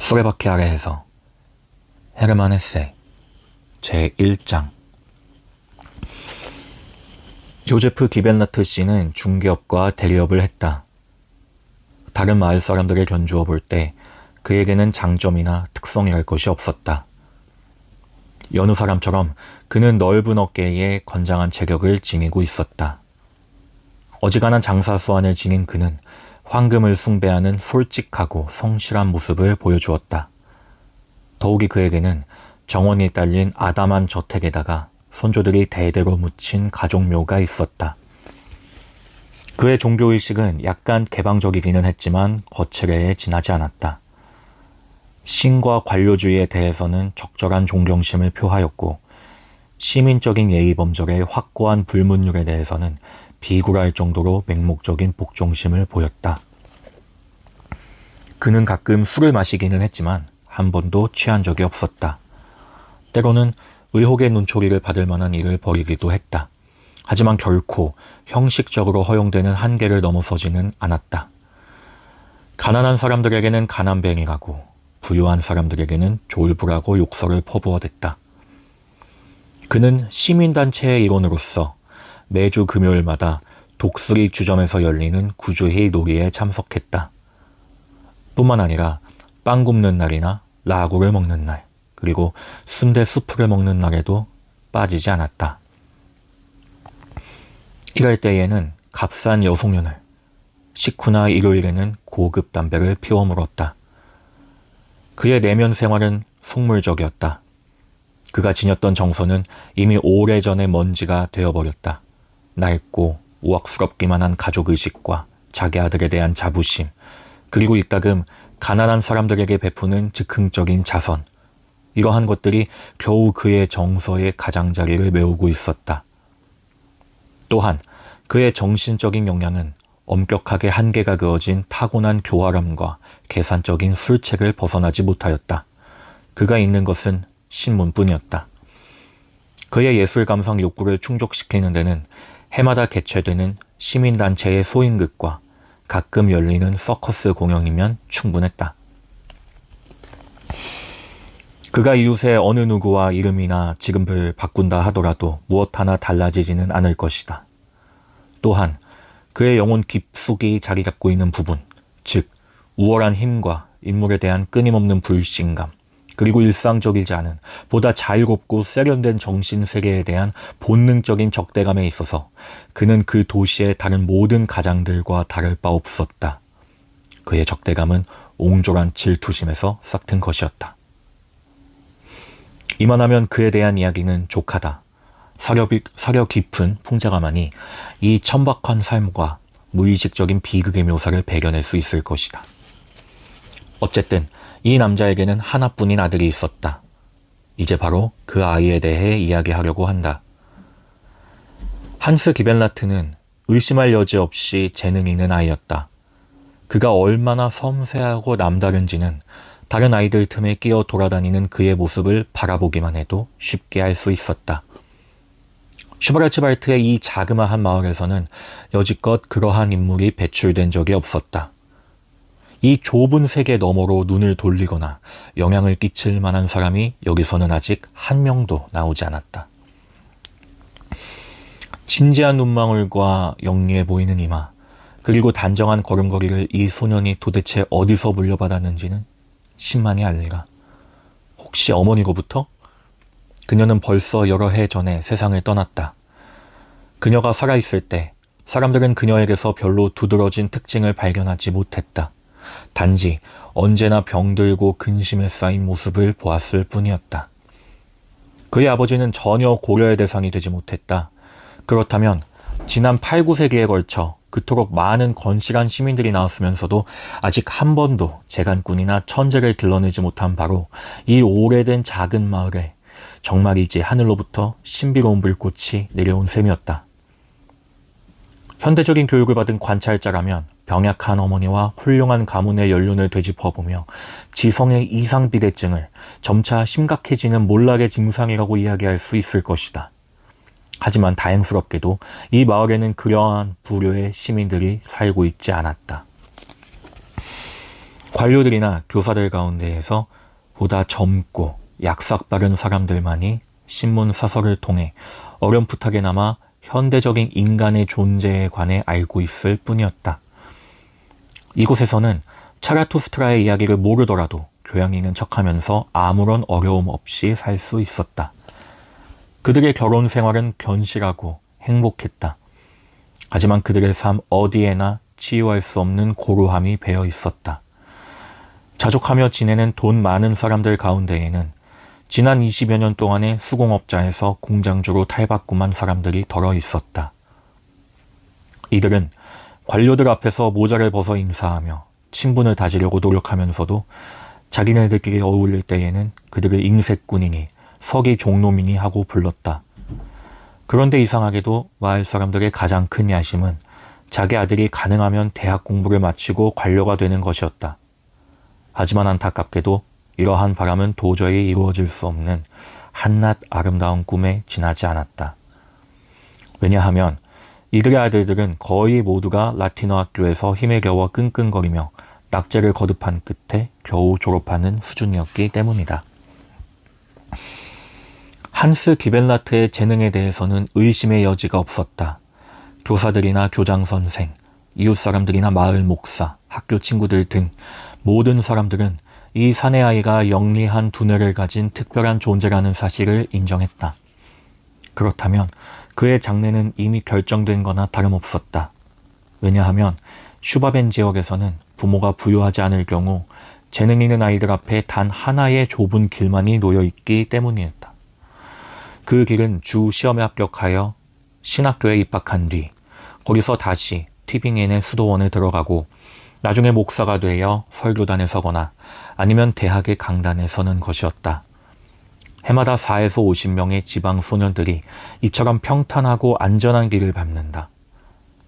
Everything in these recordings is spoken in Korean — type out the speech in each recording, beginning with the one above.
수레바퀴 아래에서 헤르만 헤세 제1장. 요제프 기벤라트 씨는 중개업과 대리업을 했다. 다른 마을 사람들을 견주어 볼 때 그에게는 장점이나 특성이랄 것이 없었다. 여느 사람처럼 그는 넓은 어깨에 건장한 체격을 지니고 있었다. 어지간한 장사 수완을 지닌 그는 황금을 숭배하는 솔직하고 성실한 모습을 보여주었다. 더욱이 그에게는 정원이 딸린 아담한 저택에다가 선조들이 대대로 묻힌 가족묘가 있었다. 그의 종교의식은 약간 개방적이기는 했지만 거칠애에 지나지 않았다. 신과 관료주의에 대해서는 적절한 존경심을 표하였고, 시민적인 예의범절의 확고한 불문율에 대해서는 비굴할 정도로 맹목적인 복종심을 보였다. 그는 가끔 술을 마시기는 했지만 한 번도 취한 적이 없었다. 때로는 의혹의 눈초리를 받을 만한 일을 벌이기도 했다. 하지만 결코 형식적으로 허용되는 한계를 넘어서지는 않았다. 가난한 사람들에게는 가난뱅이라고, 부유한 사람들에게는 졸부라고 욕설을 퍼부어댔다. 그는 시민단체의 일원으로서 매주 금요일마다 독수리 주점에서 열리는 구주희 놀이에 참석했다. 뿐만 아니라 빵 굽는 날이나 라구를 먹는 날, 그리고 순대 수프를 먹는 날에도 빠지지 않았다. 이럴 때에는 값싼 여송연을, 식후나 일요일에는 고급 담배를 피워 물었다. 그의 내면 생활은 속물적이었다. 그가 지녔던 정서는 이미 오래전에 먼지가 되어버렸다. 낡고 우악스럽기만 한 가족의식과 자기 아들에 대한 자부심, 그리고 이따금 가난한 사람들에게 베푸는 즉흥적인 자선, 이러한 것들이 겨우 그의 정서의 가장자리를 메우고 있었다. 또한 그의 정신적인 역량은 엄격하게 한계가 그어진 타고난 교활함과 계산적인 술책을 벗어나지 못하였다. 그가 읽는 것은 신문뿐이었다. 그의 예술 감상 욕구를 충족시키는 데는 해마다 개최되는 시민단체의 소임극과 가끔 열리는 서커스 공연이면 충분했다. 그가 이웃의 어느 누구와 이름이나 직업을 바꾼다 하더라도 무엇 하나 달라지지는 않을 것이다. 또한 그의 영혼 깊숙이 자리 잡고 있는 부분, 즉 우월한 힘과 인물에 대한 끊임없는 불신감, 그리고 일상적이지 않은 보다 자유롭고 세련된 정신세계에 대한 본능적인 적대감에 있어서 그는 그 도시의 다른 모든 가장들과 다를 바 없었다. 그의 적대감은 옹졸한 질투심에서 싹튼 것이었다. 이만하면 그에 대한 이야기는 족하다. 사려 깊은 풍자가만이 이 천박한 삶과 무의식적인 비극의 묘사를 배겨낼 수 있을 것이다. 어쨌든 이 남자에게는 하나뿐인 아들이 있었다. 이제 바로 그 아이에 대해 이야기하려고 한다. 한스 기벤라트는 의심할 여지 없이 재능 있는 아이였다. 그가 얼마나 섬세하고 남다른지는 다른 아이들 틈에 끼어 돌아다니는 그의 모습을 바라보기만 해도 쉽게 알 수 있었다. 슈바르츠발트의 이 자그마한 마을에서는 여지껏 그러한 인물이 배출된 적이 없었다. 이 좁은 세계 너머로 눈을 돌리거나 영향을 끼칠 만한 사람이 여기서는 아직 한 명도 나오지 않았다. 진지한 눈망울과 영리해 보이는 이마, 그리고 단정한 걸음걸이를 이 소년이 도대체 어디서 물려받았는지는 신만이 알리라. 혹시 어머니로부터? 그녀는 벌써 여러 해 전에 세상을 떠났다. 그녀가 살아있을 때 사람들은 그녀에게서 별로 두드러진 특징을 발견하지 못했다. 단지 언제나 병들고 근심에 쌓인 모습을 보았을 뿐이었다. 그의 아버지는 전혀 고려의 대상이 되지 못했다. 그렇다면 지난 8, 9세기에 걸쳐 그토록 많은 건실한 시민들이 나왔으면서도 아직 한 번도 재간꾼이나 천재를 길러내지 못한 바로 이 오래된 작은 마을에 정말이지 하늘로부터 신비로운 불꽃이 내려온 셈이었다. 현대적인 교육을 받은 관찰자라면 병약한 어머니와 훌륭한 가문의 연륜을 되짚어보며 지성의 이상 비대증을 점차 심각해지는 몰락의 증상이라고 이야기할 수 있을 것이다. 하지만 다행스럽게도 이 마을에는 그러한 부류의 시민들이 살고 있지 않았다. 관료들이나 교사들 가운데에서 보다 젊고 약삭 빠른 사람들만이 신문 사설을 통해 어렴풋하게나마 현대적인 인간의 존재에 관해 알고 있을 뿐이었다. 이곳에서는 차라투스트라의 이야기를 모르더라도 교양 있는 척하면서 아무런 어려움 없이 살 수 있었다. 그들의 결혼 생활은 견실하고 행복했다. 하지만 그들의 삶 어디에나 치유할 수 없는 고루함이 배어 있었다. 자족하며 지내는 돈 많은 사람들 가운데에는 지난 20여 년 동안의 수공업자에서 공장주로 탈바꿈한 사람들이 덜어 있었다. 이들은 관료들 앞에서 모자를 벗어 인사하며 친분을 다지려고 노력하면서도 자기네들끼리 어울릴 때에는 그들을 잉색꾼이니 서기 종놈이니 하고 불렀다. 그런데 이상하게도 마을 사람들의 가장 큰 야심은 자기 아들이 가능하면 대학 공부를 마치고 관료가 되는 것이었다. 하지만 안타깝게도 이러한 바람은 도저히 이루어질 수 없는 한낱 아름다운 꿈에 지나지 않았다. 왜냐하면 이들의 아들들은 거의 모두가 라틴어 학교에서 힘에 겨워 끙끙거리며 낙제를 거듭한 끝에 겨우 졸업하는 수준이었기 때문이다. 한스 기벤라트의 재능에 대해서는 의심의 여지가 없었다. 교사들이나 교장 선생, 이웃 사람들이나 마을 목사, 학교 친구들 등 모든 사람들은 이 사내 아이가 영리한 두뇌를 가진 특별한 존재라는 사실을 인정했다. 그렇다면 그의 장래는 이미 결정된 거나 다름없었다. 왜냐하면 슈바벤 지역에서는 부모가 부유하지 않을 경우 재능 있는 아이들 앞에 단 하나의 좁은 길만이 놓여 있기 때문이었다. 그 길은 주 시험에 합격하여 신학교에 입학한 뒤 거기서 다시 튜빙엔의 수도원에 들어가고 나중에 목사가 되어 설교단에 서거나 아니면 대학의 강단에 서는 것이었다. 해마다 4에서 50명의 지방 소년들이 이처럼 평탄하고 안전한 길을 밟는다.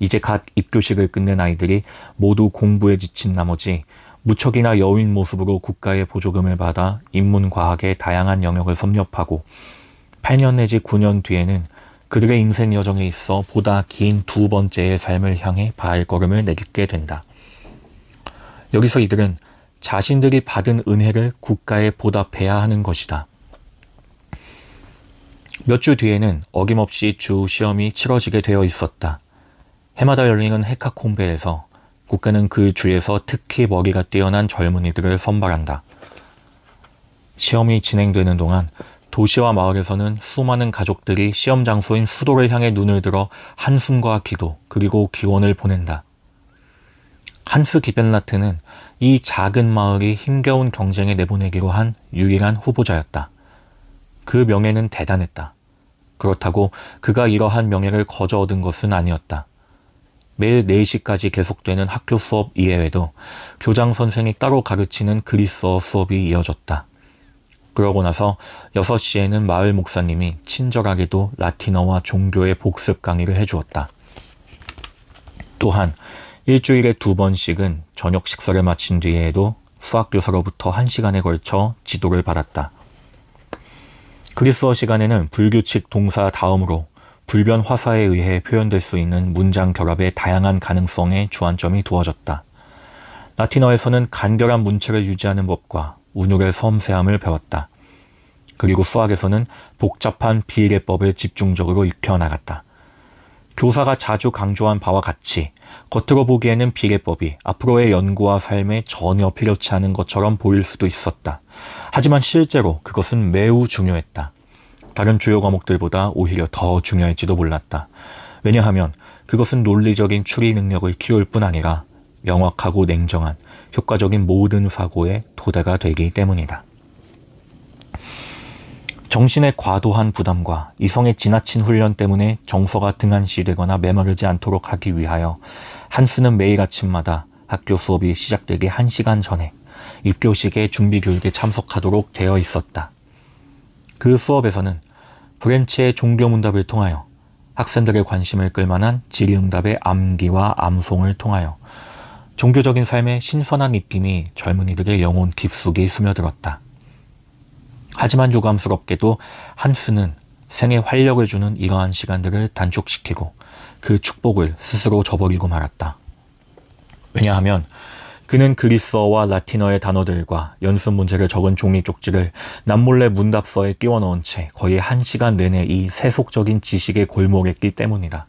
이제 갓 입교식을 끝낸 아이들이 모두 공부에 지친 나머지 무척이나 여윈 모습으로 국가의 보조금을 받아 인문과학의 다양한 영역을 섭렵하고 8년 내지 9년 뒤에는 그들의 인생 여정에 있어 보다 긴 두 번째의 삶을 향해 발걸음을 내딛게 된다. 여기서 이들은 자신들이 받은 은혜를 국가에 보답해야 하는 것이다. 몇 주 뒤에는 어김없이 주 시험이 치러지게 되어 있었다. 해마다 열리는 헤카콤베에서 국가는 그 주에서 특히 머리가 뛰어난 젊은이들을 선발한다. 시험이 진행되는 동안 도시와 마을에서는 수많은 가족들이 시험 장소인 수도를 향해 눈을 들어 한숨과 기도 그리고 기원을 보낸다. 한스 기벤라트는 이 작은 마을이 힘겨운 경쟁에 내보내기로 한 유일한 후보자였다. 그 명예는 대단했다. 그렇다고 그가 이러한 명예를 거저 얻은 것은 아니었다. 매일 4시까지 계속되는 학교 수업 이외에도 교장 선생이 따로 가르치는 그리스어 수업이 이어졌다. 그러고 나서 6시에는 마을 목사님이 친절하게도 라틴어와 종교의 복습 강의를 해주었다. 또한 일주일에 2번씩은 저녁 식사를 마친 뒤에도 수학교사로부터 1시간에 걸쳐 지도를 받았다. 그리스어 시간에는 불규칙 동사 다음으로 불변 화사에 의해 표현될 수 있는 문장 결합의 다양한 가능성에 주안점이 두어졌다. 라틴어에서는 간결한 문체를 유지하는 법과 운율의 섬세함을 배웠다. 그리고 수학에서는 복잡한 비례법을 집중적으로 익혀나갔다. 교사가 자주 강조한 바와 같이 겉으로 보기에는 비례법이 앞으로의 연구와 삶에 전혀 필요치 않은 것처럼 보일 수도 있었다. 하지만 실제로 그것은 매우 중요했다. 다른 주요 과목들보다 오히려 더 중요할지도 몰랐다. 왜냐하면 그것은 논리적인 추리 능력을 키울 뿐 아니라 명확하고 냉정한 효과적인 모든 사고의 토대가 되기 때문이다. 정신의 과도한 부담과 이성의 지나친 훈련 때문에 정서가 등한시되거나 메마르지 않도록 하기 위하여 한스는 매일 아침마다 학교 수업이 시작되기 1시간 전에 입교식의 준비교육에 참석하도록 되어 있었다. 그 수업에서는 프렌치의 종교문답을 통하여 학생들의 관심을 끌만한 질의응답의 암기와 암송을 통하여 종교적인 삶의 신선한 입김이 젊은이들의 영혼 깊숙이 스며들었다. 하지만 유감스럽게도 한스는 생에 활력을 주는 이러한 시간들을 단축시키고 그 축복을 스스로 저버리고 말았다. 왜냐하면 그는 그리스어와 라틴어의 단어들과 연습 문제를 적은 종이 쪽지를 남몰래 문답서에 끼워 넣은 채 거의 1시간 내내 이 세속적인 지식의 골목했기 때문이다.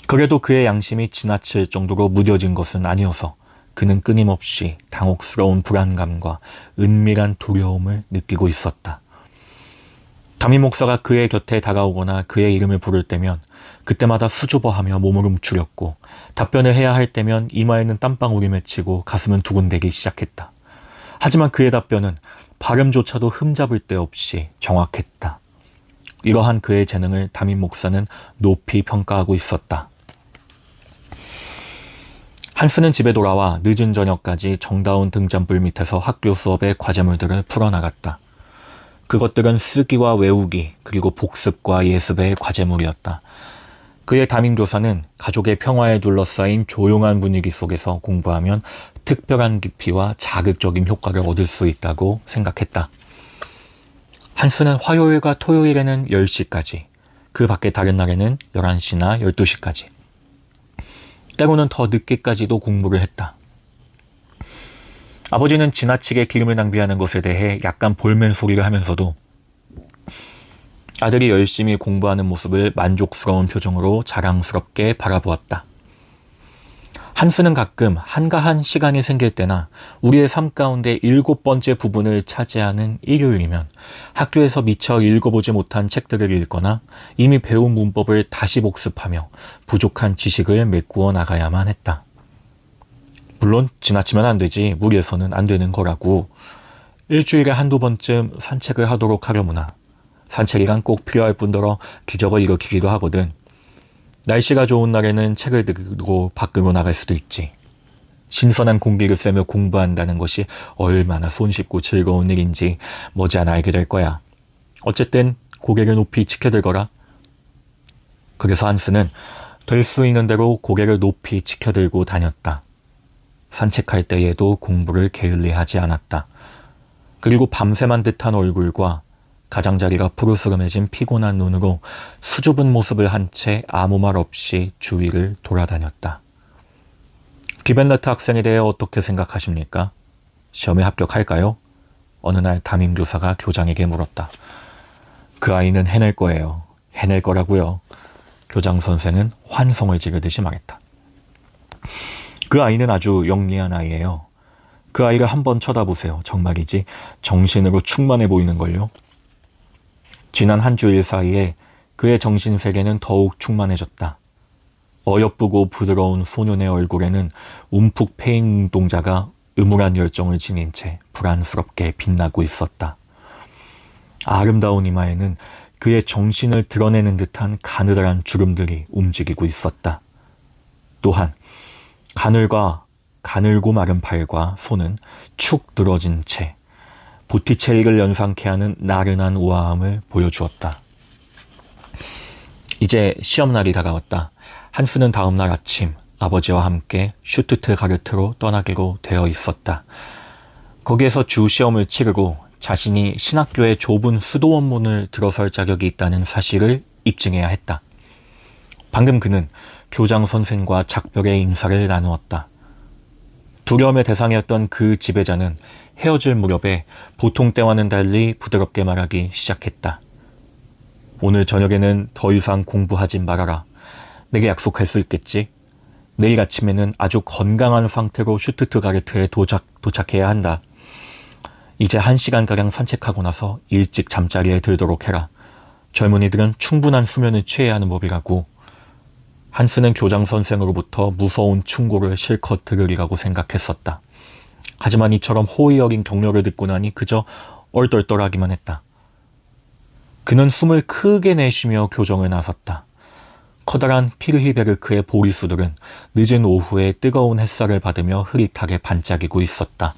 그래도 그의 양심이 지나칠 정도로 무뎌진 것은 아니어서 그는 끊임없이 당혹스러운 불안감과 은밀한 두려움을 느끼고 있었다. 담임 목사가 그의 곁에 다가오거나 그의 이름을 부를 때면 그때마다 수줍어하며 몸을 움츠렸고 답변을 해야 할 때면 이마에는 땀방울이 맺히고 가슴은 두근대기 시작했다. 하지만 그의 답변은 발음조차도 흠잡을 데 없이 정확했다. 이러한 그의 재능을 담임 목사는 높이 평가하고 있었다. 한스는 집에 돌아와 늦은 저녁까지 정다운 등잔불 밑에서 학교 수업의 과제물들을 풀어나갔다. 그것들은 쓰기와 외우기 그리고 복습과 예습의 과제물이었다. 그의 담임교사는 가족의 평화에 둘러싸인 조용한 분위기 속에서 공부하면 특별한 깊이와 자극적인 효과를 얻을 수 있다고 생각했다. 한스는 화요일과 토요일에는 10시까지, 그 밖에 다른 날에는 11시나 12시까지, 때로는 더 늦게까지도 공부를 했다. 아버지는 지나치게 기름을 낭비하는 것에 대해 약간 볼멘 소리를 하면서도 아들이 열심히 공부하는 모습을 만족스러운 표정으로 자랑스럽게 바라보았다. 한스는 가끔 한가한 시간이 생길 때나 우리의 삶 가운데 7번째 부분을 차지하는 일요일이면 학교에서 미처 읽어보지 못한 책들을 읽거나 이미 배운 문법을 다시 복습하며 부족한 지식을 메꾸어 나가야만 했다. 물론 지나치면 안 되지, 무리해서는 안 되는 거라고. 일주일에 한두 번쯤 산책을 하도록 하려무나 산책이란 꼭 필요할 뿐더러 기적을 일으키기도 하거든. 날씨가 좋은 날에는 책을 들고 밖으로 나갈 수도 있지. 신선한 공기를 쐬며 공부한다는 것이 얼마나 손쉽고 즐거운 일인지 머지않아 알게 될 거야. 어쨌든 고개를 높이 치켜들거라. 그래서 한스는 될 수 있는 대로 고개를 높이 치켜들고 다녔다. 산책할 때에도 공부를 게을리하지 않았다. 그리고 밤새만 듯한 얼굴과 가장자리가 푸르스름해진 피곤한 눈으로 수줍은 모습을 한 채 아무 말 없이 주위를 돌아다녔다. 기벤레트 학생에 대해 어떻게 생각하십니까? 시험에 합격할까요? 어느 날 담임교사가 교장에게 물었다. 그 아이는 해낼 거예요. 해낼 거라고요. 교장 선생은 환성을 지르듯이 말했다. 그 아이는 아주 영리한 아이예요. 그 아이를 한번 쳐다보세요. 정말이지 정신으로 충만해 보이는걸요. 지난 한 주일 사이에 그의 정신세계는 더욱 충만해졌다. 어여쁘고 부드러운 소년의 얼굴에는 움푹 패인 눈동자가 음울한 열정을 지닌 채 불안스럽게 빛나고 있었다. 아름다운 이마에는 그의 정신을 드러내는 듯한 가느다란 주름들이 움직이고 있었다. 또한 가늘고 마른 팔과 손은 축 늘어진 채 보티첼리를 연상케 하는 나른한 우아함을 보여주었다. 이제 시험날이 다가왔다. 한스는 다음날 아침 아버지와 함께 슈투트가르트로 떠나기로 되어 있었다. 거기에서 주 시험을 치르고 자신이 신학교의 좁은 수도원 문을 들어설 자격이 있다는 사실을 입증해야 했다. 방금 그는 교장 선생과 작별의 인사를 나누었다. 두려움의 대상이었던 그 지배자는 헤어질 무렵에 보통 때와는 달리 부드럽게 말하기 시작했다. 오늘 저녁에는 더 이상 공부하지 말아라. 내게 약속할 수 있겠지? 내일 아침에는 아주 건강한 상태로 슈투트가르트에 도착해야 한다. 이제 1시간가량 산책하고 나서 일찍 잠자리에 들도록 해라. 젊은이들은 충분한 수면을 취해야 하는 법이라고. 한스는 교장 선생으로부터 무서운 충고를 실컷 들으리라고 생각했었다. 하지만 이처럼 호의 어린 격려를 듣고 나니 그저 얼떨떨하기만 했다. 그는 숨을 크게 내쉬며 교정을 나섰다. 커다란 피르히베르크의 보리수들은 늦은 오후에 뜨거운 햇살을 받으며 흐릿하게 반짝이고 있었다.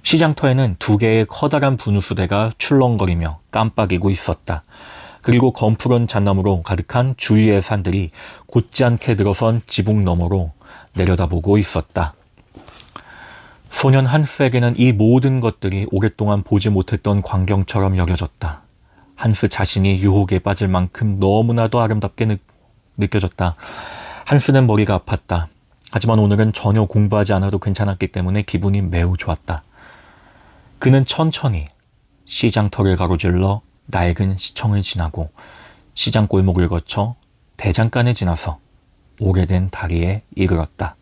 시장터에는 2개의 커다란 분수대가 출렁거리며 깜빡이고 있었다. 그리고 검푸른 잣나무로 가득한 주위의 산들이 곧지않게 들어선 지붕 너머로 내려다보고 있었다. 소년 한스에게는 이 모든 것들이 오랫동안 보지 못했던 광경처럼 여겨졌다. 한스 자신이 유혹에 빠질 만큼 너무나도 아름답게 느껴졌다. 한스는 머리가 아팠다. 하지만 오늘은 전혀 공부하지 않아도 괜찮았기 때문에 기분이 매우 좋았다. 그는 천천히 시장터를 가로질러 낡은 시청을 지나고 시장 골목을 거쳐 대장간을 지나서 오래된 다리에 이르렀다.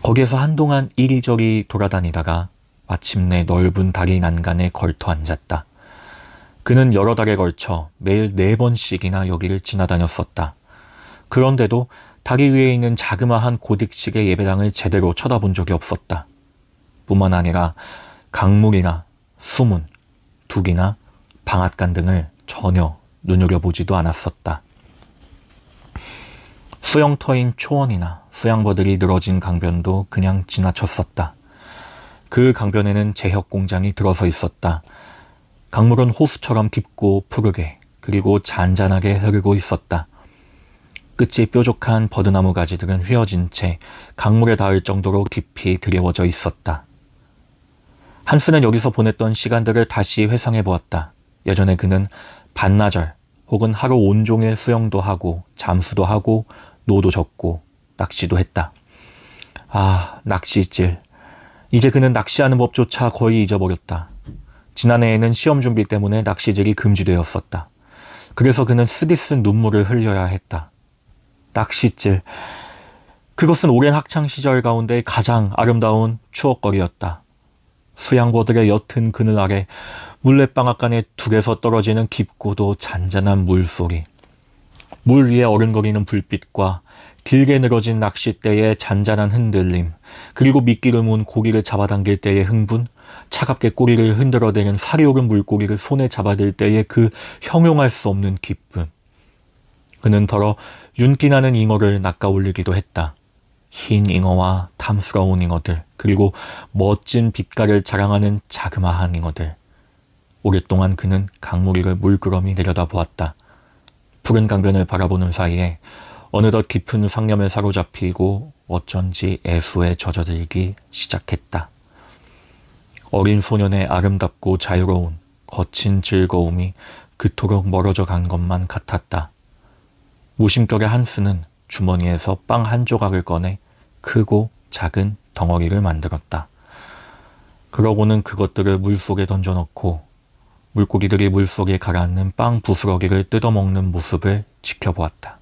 거기에서 한동안 이리저리 돌아다니다가 마침내 넓은 다리 난간에 걸터 앉았다. 그는 여러 달에 걸쳐 매일 4번씩이나 여기를 지나다녔었다. 그런데도 다리 위에 있는 자그마한 고딕식의 예배당을 제대로 쳐다본 적이 없었다. 뿐만 아니라 강물이나 수문, 둑이나 방앗간 등을 전혀 눈여겨보지도 않았었다. 수영터인 초원이나 수양버들이 늘어진 강변도 그냥 지나쳤었다. 그 강변에는 제혁 공장이 들어서 있었다. 강물은 호수처럼 깊고 푸르게 그리고 잔잔하게 흐르고 있었다. 끝이 뾰족한 버드나무 가지들은 휘어진 채 강물에 닿을 정도로 깊이 드리워져 있었다. 한스는 여기서 보냈던 시간들을 다시 회상해 보았다. 예전에 그는 반나절 혹은 하루 온종일 수영도 하고 잠수도 하고 노도 젓고 낚시도 했다. 아, 낚시질. 이제 그는 낚시하는 법조차 거의 잊어버렸다. 지난해에는 시험 준비 때문에 낚시질이 금지되었었다. 그래서 그는 쓰디쓴 눈물을 흘려야 했다. 낚시질. 그것은 오랜 학창시절 가운데 가장 아름다운 추억거리였다. 수양버들의 옅은 그늘 아래 물레방앗간에 둑에서 떨어지는 깊고도 잔잔한 물소리, 물 위에 어른거리는 불빛과 길게 늘어진 낚싯대의 잔잔한 흔들림, 그리고 미끼를 문 고기를 잡아당길 때의 흥분, 차갑게 꼬리를 흔들어대는 살이 오른 물고기를 손에 잡아들 때의 그 형용할 수 없는 기쁨. 그는 더러 윤기나는 잉어를 낚아올리기도 했다. 흰 잉어와 탐스러운 잉어들, 그리고 멋진 빛깔을 자랑하는 자그마한 잉어들. 오랫동안 그는 강물 위를 물끄러미 내려다보았다. 푸른 강변을 바라보는 사이에 어느덧 깊은 상념에 사로잡히고 어쩐지 애수에 젖어들기 시작했다. 어린 소년의 아름답고 자유로운 거친 즐거움이 그토록 멀어져 간 것만 같았다. 무심결에 한스는 주머니에서 빵 한 조각을 꺼내 크고 작은 덩어리를 만들었다. 그러고는 그것들을 물속에 던져넣고 물고기들이 물속에 가라앉는 빵 부스러기를 뜯어먹는 모습을 지켜보았다.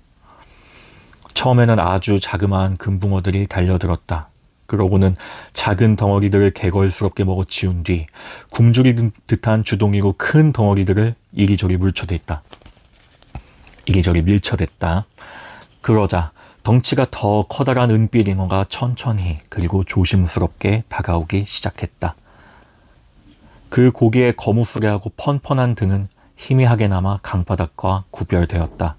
처음에는 아주 자그마한 금붕어들이 달려들었다. 그러고는 작은 덩어리들을 개걸스럽게 먹어치운 뒤 굶주린 듯한 주둥이로 큰 덩어리들을 이리저리 물쳐댔다. 이리저리 밀쳐댔다. 그러자 덩치가 더 커다란 은빛 잉어가 천천히 그리고 조심스럽게 다가오기 시작했다. 그 고기의 거무스레하고 펀펀한 등은 희미하게 남아 강바닥과 구별되었다.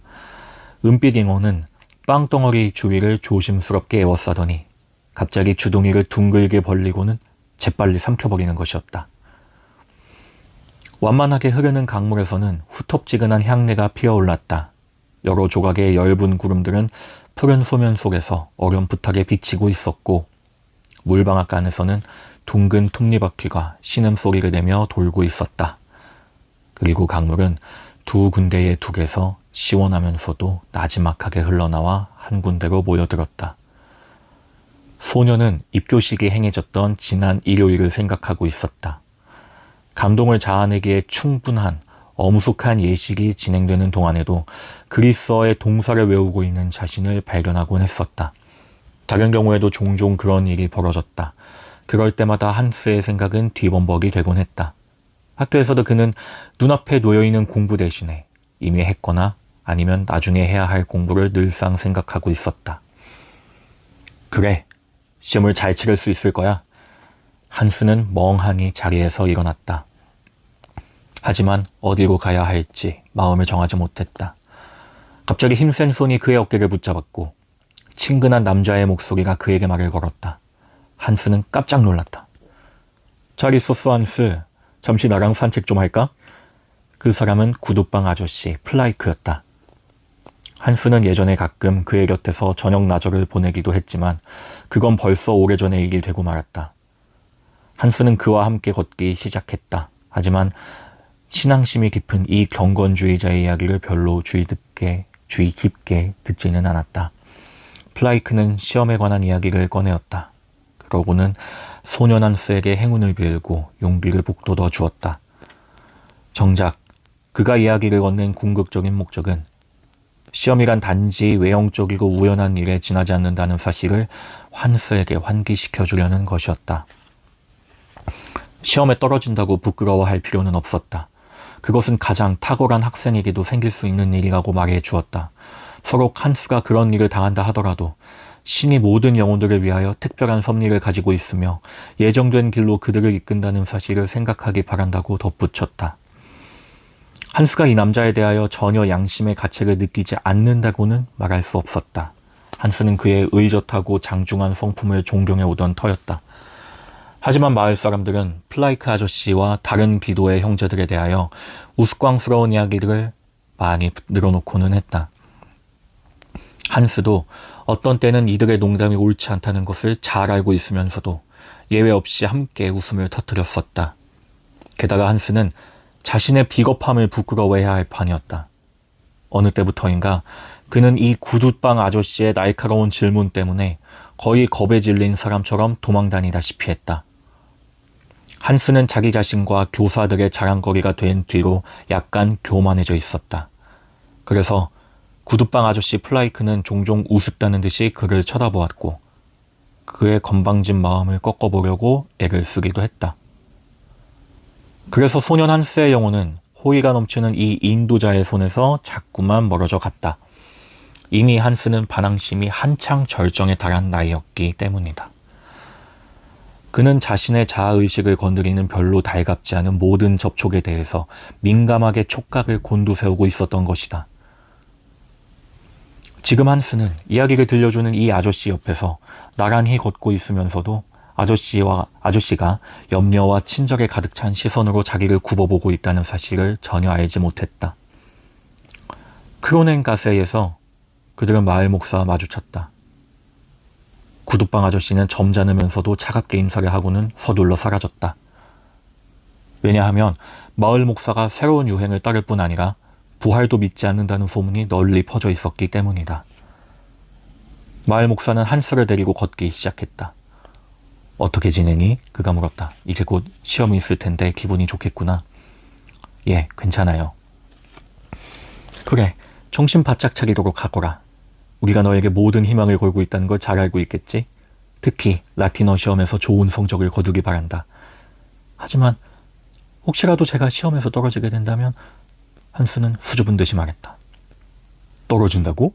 은빛 잉어는 빵덩어리 주위를 조심스럽게 에워싸더니 갑자기 주둥이를 둥글게 벌리고는 재빨리 삼켜버리는 것이었다. 완만하게 흐르는 강물에서는 후텁지근한 향내가 피어올랐다. 여러 조각의 엷은 구름들은 푸른 소면 속에서 어렴풋하게 비치고 있었고 물방앗간에서는 둥근 톱니바퀴가 신음소리를 내며 돌고 있었다. 그리고 강물은 두 군데의 둑에서 시원하면서도 나지막하게 흘러나와 한 군데로 모여들었다. 소녀는 입교식이 행해졌던 지난 일요일을 생각하고 있었다. 감동을 자아내기에 충분한 엄숙한 예식이 진행되는 동안에도 그리스어의 동사를 외우고 있는 자신을 발견하곤 했었다. 다른 경우에도 종종 그런 일이 벌어졌다. 그럴 때마다 한스의 생각은 뒤범벅이 되곤 했다. 학교에서도 그는 눈앞에 놓여있는 공부 대신에 이미 했거나 아니면 나중에 해야 할 공부를 늘상 생각하고 있었다. 그래, 시험을 잘 치를 수 있을 거야. 한스는 멍하니 자리에서 일어났다. 하지만 어디로 가야 할지 마음을 정하지 못했다. 갑자기 힘센 손이 그의 어깨를 붙잡았고 친근한 남자의 목소리가 그에게 말을 걸었다. 한스는 깜짝 놀랐다. 잘 있었어, 한스. 잠시 나랑 산책 좀 할까? 그 사람은 구두방 아저씨 플라이크였다. 한스는 예전에 가끔 그의 곁에서 저녁 나절을 보내기도 했지만 그건 벌써 오래전의 일이 되고 말았다. 한스는 그와 함께 걷기 시작했다. 하지만 신앙심이 깊은 이 경건주의자의 이야기를 별로 주의 깊게 듣지는 않았다. 플라이크는 시험에 관한 이야기를 꺼내었다. 그러고는 소년 한스에게 행운을 빌고 용기를 북돋워 주었다. 정작 그가 이야기를 건넨 궁극적인 목적은 시험이란 단지 외형적이고 우연한 일에 지나지 않는다는 사실을 한스에게 환기시켜 주려는 것이었다. 시험에 떨어진다고 부끄러워할 필요는 없었다. 그것은 가장 탁월한 학생에게도 생길 수 있는 일이라고 말해 주었다. 서로 한스가 그런 일을 당한다 하더라도 신이 모든 영혼들을 위하여 특별한 섭리를 가지고 있으며 예정된 길로 그들을 이끈다는 사실을 생각하기 바란다고 덧붙였다. 한스가 이 남자에 대하여 전혀 양심의 가책을 느끼지 않는다고는 말할 수 없었다. 한스는 그의 의젓하고 장중한 성품을 존경해 오던 터였다. 하지만 마을 사람들은 플라이크 아저씨와 다른 비도의 형제들에 대하여 우스꽝스러운 이야기들을 많이 늘어놓고는 했다. 한스도 어떤 때는 이들의 농담이 옳지 않다는 것을 잘 알고 있으면서도 예외 없이 함께 웃음을 터뜨렸었다. 게다가 한스는 자신의 비겁함을 부끄러워해야 할 판이었다. 어느 때부터인가 그는 이 구두빵 아저씨의 날카로운 질문 때문에 거의 겁에 질린 사람처럼 도망다니다시피 했다. 한스는 자기 자신과 교사들의 자랑거리가 된 뒤로 약간 교만해져 있었다. 그래서 구두빵 아저씨 플라이크는 종종 우습다는 듯이 그를 쳐다보았고 그의 건방진 마음을 꺾어보려고 애를 쓰기도 했다. 그래서 소년 한스의 영혼은 호의가 넘치는 이 인도자의 손에서 자꾸만 멀어져 갔다. 이미 한스는 반항심이 한창 절정에 달한 나이였기 때문이다. 그는 자신의 자아의식을 건드리는 별로 달갑지 않은 모든 접촉에 대해서 민감하게 촉각을 곤두세우고 있었던 것이다. 지금 한스는 이야기를 들려주는 이 아저씨 옆에서 나란히 걷고 있으면서도 아저씨가 염려와 친절에 가득 찬 시선으로 자기를 굽어보고 있다는 사실을 전혀 알지 못했다. 크로넨가세에서 그들은 마을 목사와 마주쳤다. 구두빵 아저씨는 점잖으면서도 차갑게 인사를 하고는 서둘러 사라졌다. 왜냐하면 마을 목사가 새로운 유행을 따를 뿐 아니라 부활도 믿지 않는다는 소문이 널리 퍼져 있었기 때문이다. 마을 목사는 한스를 데리고 걷기 시작했다. 어떻게 지내니? 그가 물었다. 이제 곧 시험이 있을 텐데 기분이 좋겠구나. 예, 괜찮아요. 그래, 정신 바짝 차리도록 하거라. 우리가 너에게 모든 희망을 걸고 있다는 걸 잘 알고 있겠지? 특히 라틴어 시험에서 좋은 성적을 거두기 바란다. 하지만 혹시라도 제가 시험에서 떨어지게 된다면 한스는 수줍은 듯이 말했다. 떨어진다고?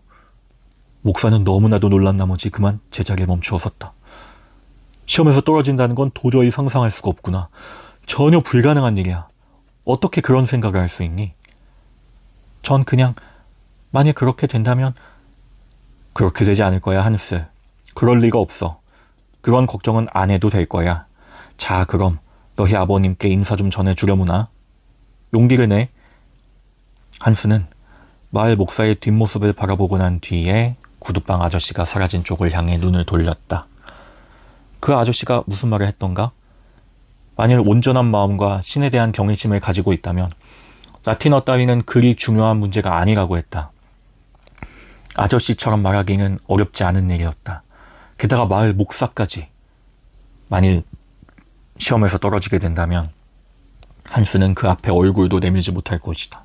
목사는 너무나도 놀란 나머지 그만 제자리에 멈추어 섰다. 시험에서 떨어진다는 건 도저히 상상할 수가 없구나. 전혀 불가능한 일이야. 어떻게 그런 생각을 할 수 있니? 전 그냥 만약 그렇게 된다면 그렇게 되지 않을 거야, 한스. 그럴 리가 없어. 그런 걱정은 안 해도 될 거야. 자, 그럼 너희 아버님께 인사 좀 전해주려무나. 용기를 내. 한스는 마을 목사의 뒷모습을 바라보고 난 뒤에 구두빵 아저씨가 사라진 쪽을 향해 눈을 돌렸다. 그 아저씨가 무슨 말을 했던가? 만일 온전한 마음과 신에 대한 경외심을 가지고 있다면 라틴어 따위는 그리 중요한 문제가 아니라고 했다. 아저씨처럼 말하기는 어렵지 않은 일이었다. 게다가 마을 목사까지. 만일 시험에서 떨어지게 된다면 한스는 그 앞에 얼굴도 내밀지 못할 것이다.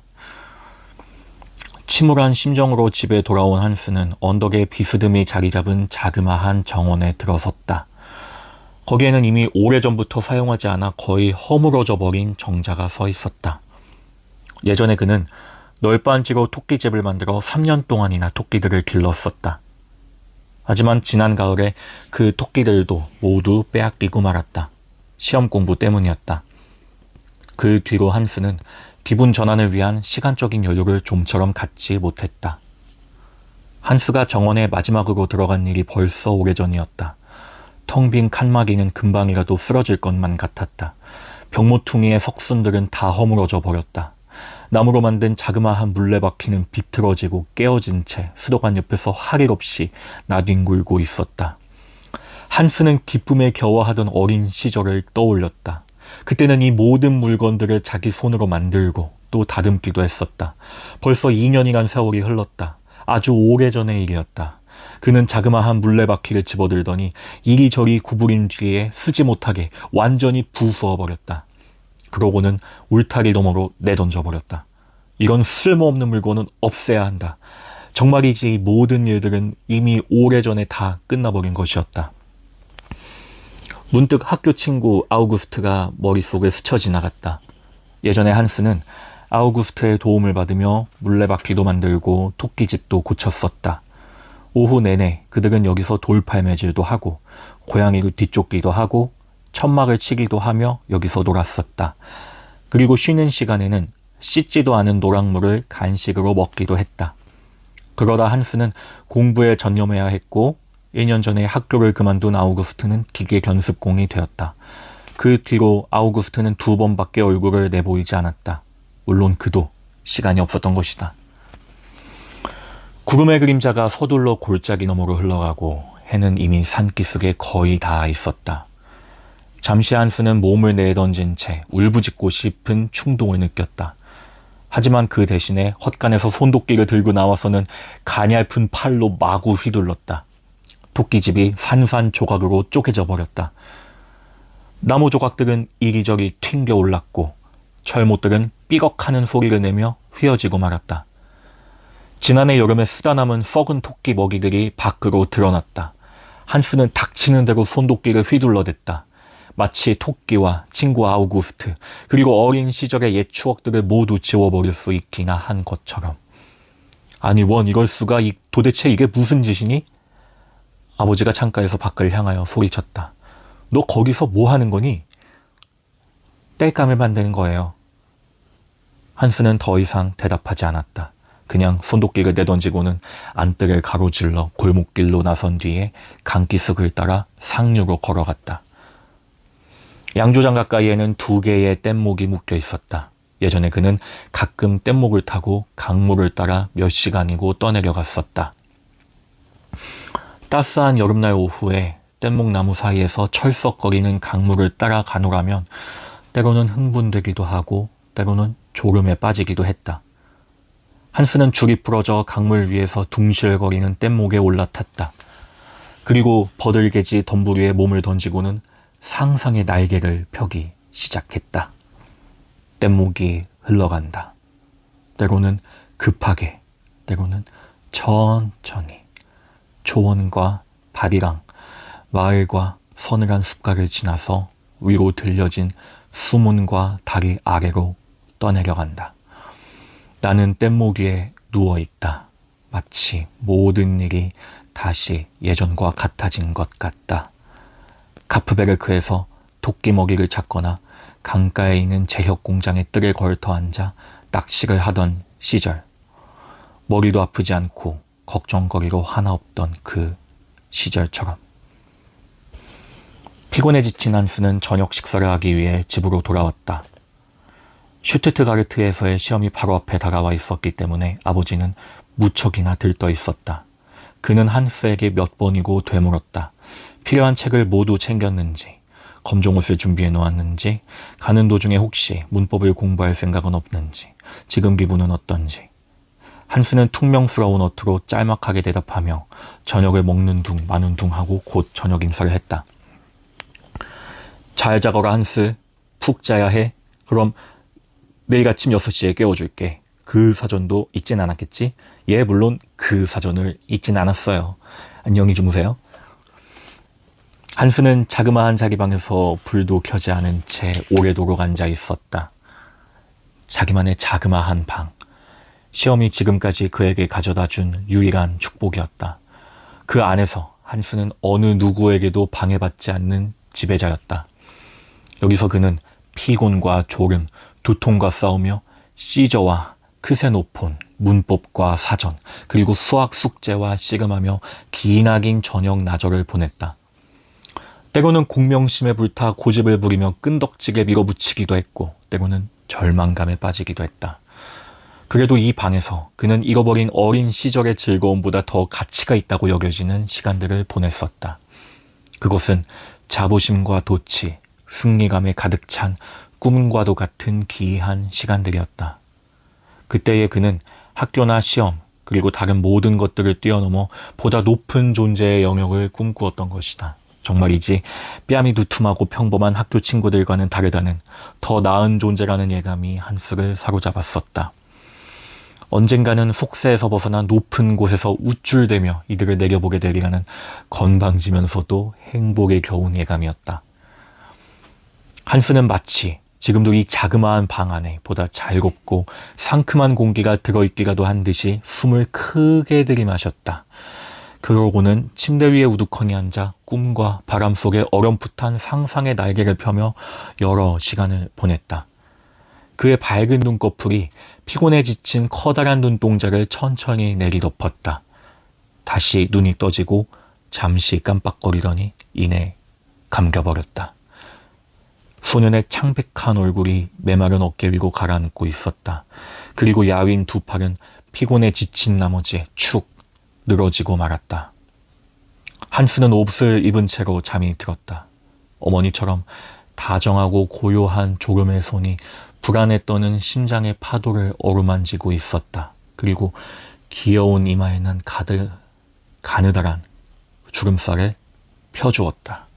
침울한 심정으로 집에 돌아온 한스는 언덕에 비스듬히 자리 잡은 자그마한 정원에 들어섰다. 거기에는 이미 오래전부터 사용하지 않아 거의 허물어져 버린 정자가 서 있었다. 예전에 그는 널빤지로 토끼집을 만들어 3년 동안이나 토끼들을 길렀었다. 하지만 지난 가을에 그 토끼들도 모두 빼앗기고 말았다. 시험 공부 때문이었다. 그 뒤로 한스는 기분 전환을 위한 시간적인 여유를 좀처럼 갖지 못했다. 한스가 정원에 마지막으로 들어간 일이 벌써 오래전이었다. 텅 빈 칸막이는 금방이라도 쓰러질 것만 같았다. 벽모퉁이의 석순들은 다 허물어져 버렸다. 나무로 만든 자그마한 물레바퀴는 비틀어지고 깨어진 채 수도관 옆에서 할 일 없이 나뒹굴고 있었다. 한스는 기쁨에 겨워하던 어린 시절을 떠올렸다. 그때는 이 모든 물건들을 자기 손으로 만들고 또 다듬기도 했었다. 벌써 2년이란 세월이 흘렀다. 아주 오래전의 일이었다. 그는 자그마한 물레바퀴를 집어들더니 이리저리 구부린 뒤에 쓰지 못하게 완전히 부수어버렸다. 그러고는 울타리 너머로 내던져버렸다. 이런 쓸모없는 물건은 없애야 한다. 정말이지 이 모든 일들은 이미 오래전에 다 끝나버린 것이었다. 문득 학교 친구 아우구스트가 머릿속을 스쳐 지나갔다. 예전에 한스는 아우구스트의 도움을 받으며 물레바퀴도 만들고 토끼집도 고쳤었다. 오후 내내 그들은 여기서 돌팔매질도 하고 고양이를 뒤쫓기도 하고 천막을 치기도 하며 여기서 놀았었다. 그리고 쉬는 시간에는 씻지도 않은 노랑물을 간식으로 먹기도 했다. 그러다 한스는 공부에 전념해야 했고 1년 전에 학교를 그만둔 아우구스트는 기계 견습공이 되었다. 그 뒤로 아우구스트는 2번밖에 얼굴을 내보이지 않았다. 물론 그도 시간이 없었던 것이다. 구름의 그림자가 서둘러 골짜기 너머로 흘러가고 해는 이미 산기슭에 거의 닿아 있었다. 잠시 한스는 몸을 내던진 채 울부짖고 싶은 충동을 느꼈다. 하지만 그 대신에 헛간에서 손도끼를 들고 나와서는 가냘픈 팔로 마구 휘둘렀다. 토끼집이 산산조각으로 쪼개져 버렸다. 나무 조각들은 이리저리 튕겨 올랐고 철못들은 삐걱하는 소리를 내며 휘어지고 말았다. 지난해 여름에 쓰다 남은 썩은 토끼 먹이들이 밖으로 드러났다. 한스는 닥치는 대로 손도끼를 휘둘러댔다. 마치 토끼와 친구 아우구스트 그리고 어린 시절의 옛 추억들을 모두 지워버릴 수 있기나 한 것처럼. 아니 원 이럴 수가. 도대체 이게 무슨 짓이니? 아버지가 창가에서 밖을 향하여 소리쳤다. 너 거기서 뭐 하는 거니? 땔감을 만드는 거예요. 한스는 더 이상 대답하지 않았다. 그냥 손도끼를 내던지고는 안뜰을 가로질러 골목길로 나선 뒤에 강기슭을 따라 상류로 걸어갔다. 양조장 가까이에는 2개의 뗏목이 묶여 있었다. 예전에 그는 가끔 뗏목을 타고 강물을 따라 몇 시간이고 떠내려갔었다. 따스한 여름날 오후에 뗏목나무 사이에서 철썩거리는 강물을 따라 가노라면 때로는 흥분되기도 하고 때로는 졸음에 빠지기도 했다. 한스는 줄이 부러져 강물 위에서 둥실거리는 뗏목에 올라탔다. 그리고 버들개지 덤불 위에 몸을 던지고는 상상의 날개를 펴기 시작했다. 뗏목이 흘러간다. 때로는 급하게, 때로는 천천히. 초원과 바리랑, 마을과 서늘한 숲가를 지나서 위로 들려진 수문과 다리 아래로 떠내려간다. 나는 뗏목 위에 누워있다. 마치 모든 일이 다시 예전과 같아진 것 같다. 카프베르크에서 토끼 먹이를 찾거나 강가에 있는 제혁 공장의 뜰에 걸터 앉아 낚시를 하던 시절. 머리도 아프지 않고 걱정거리로 하나 없던 그 시절처럼. 피곤해 지친 한스는 저녁 식사를 하기 위해 집으로 돌아왔다. 슈투트가르트에서의 시험이 바로 앞에 다가와 있었기 때문에 아버지는 무척이나 들떠 있었다. 그는 한스에게 몇 번이고 되물었다. 필요한 책을 모두 챙겼는지, 검정옷을 준비해 놓았는지, 가는 도중에 혹시 문법을 공부할 생각은 없는지, 지금 기분은 어떤지. 한스는 퉁명스러운 어투로 짤막하게 대답하며 저녁을 먹는 둥 마는 둥 하고 곧 저녁 인사를 했다. 잘 자거라 한스. 푹 자야 해. 그럼 내일 아침 6시에 깨워줄게. 그 사전도 잊진 않았겠지? 예, 물론 그 사전을 잊진 않았어요. 안녕히 주무세요. 한스는 자그마한 자기 방에서 불도 켜지 않은 채 오래도록 앉아 있었다. 자기만의 자그마한 방. 시험이 지금까지 그에게 가져다 준 유일한 축복이었다. 그 안에서 한스는 어느 누구에게도 방해받지 않는 지배자였다. 여기서 그는 피곤과 졸음, 두통과 싸우며 시저와 크세노폰, 문법과 사전, 그리고 수학 숙제와 씨름하며 기나긴 저녁 나절을 보냈다. 때로는 공명심에 불타 고집을 부리며 끈덕지게 밀어붙이기도 했고 때로는 절망감에 빠지기도 했다. 그래도 이 방에서 그는 잃어버린 어린 시절의 즐거움보다 더 가치가 있다고 여겨지는 시간들을 보냈었다. 그것은 자부심과 도치, 승리감에 가득 찬 꿈과도 같은 기이한 시간들이었다. 그때의 그는 학교나 시험, 그리고 다른 모든 것들을 뛰어넘어 보다 높은 존재의 영역을 꿈꾸었던 것이다. 정말이지 뺨이 두툼하고 평범한 학교 친구들과는 다르다는 더 나은 존재라는 예감이 한스를 사로잡았었다. 언젠가는 속세에서 벗어나 높은 곳에서 우쭐대며 이들을 내려보게 되리라는 건방지면서도 행복에 겨운 예감이었다. 한스는 마치 지금도 이 자그마한 방 안에 보다 잘곱고 상큼한 공기가 들어있기라도 한 듯이 숨을 크게 들이마셨다. 그러고는 침대 위에 우두커니 앉아 꿈과 바람 속에 어렴풋한 상상의 날개를 펴며 여러 시간을 보냈다. 그의 밝은 눈꺼풀이 피곤에 지친 커다란 눈동자를 천천히 내리덮었다. 다시 눈이 떠지고 잠시 깜빡거리더니 이내 감겨버렸다. 소년의 창백한 얼굴이 메마른 어깨 위로 가라앉고 있었다. 그리고 야윈 두 팔은 피곤에 지친 나머지 축 늘어지고 말았다. 한스는 옷을 입은 채로 잠이 들었다. 어머니처럼 다정하고 고요한 졸음의 손이 불안에 떠는 심장의 파도를 어루만지고 있었다. 그리고 귀여운 이마에는 가느다란 주름살을 펴주었다.